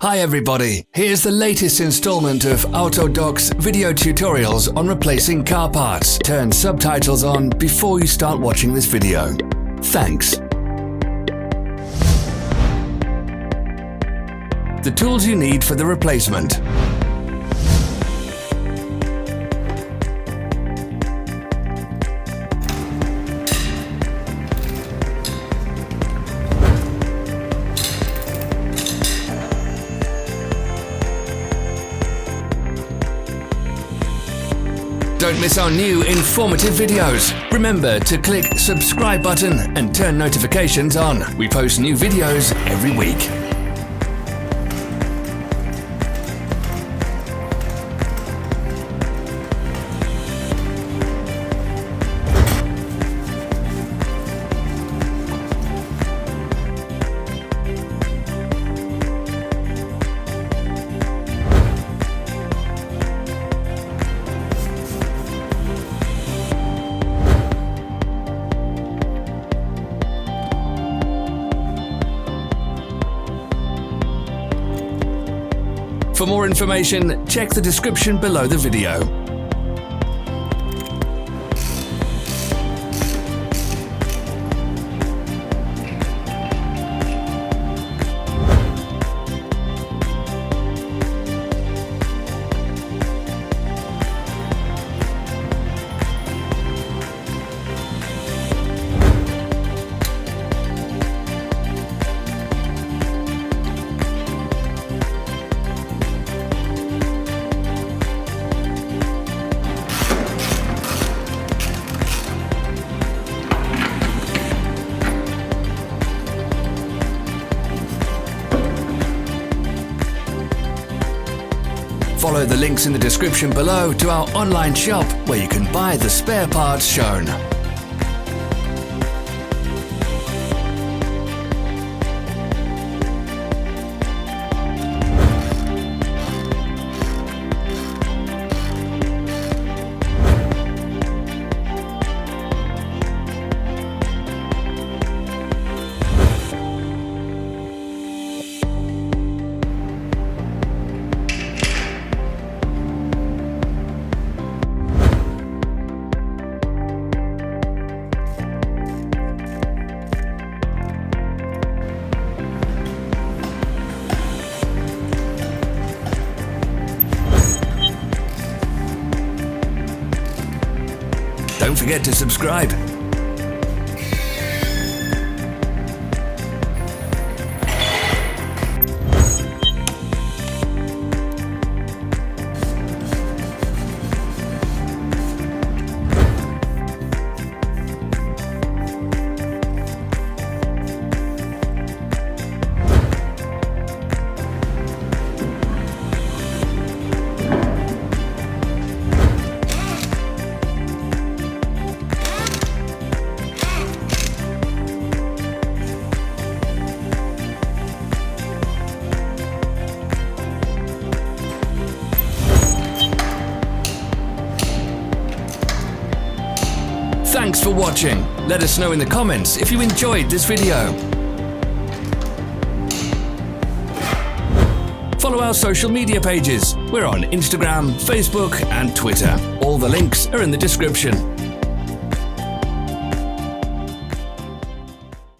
Hi everybody, here's the latest installment of Autodoc's video tutorials on replacing car parts. Turn subtitles on before you start watching this video. Thanks. The tools you need for the replacement. Don't miss our new informative videos. Remember to click subscribe button and turn notifications on. We post new videos every week. For more information, check the description below the video. Follow the links in the description below to our online shop where you can buy the spare parts shown. Don't forget to subscribe. Thanks for watching. Let us know in the comments if you enjoyed this video. Follow our social media pages. We're on Instagram, Facebook and Twitter. All the links are in the description.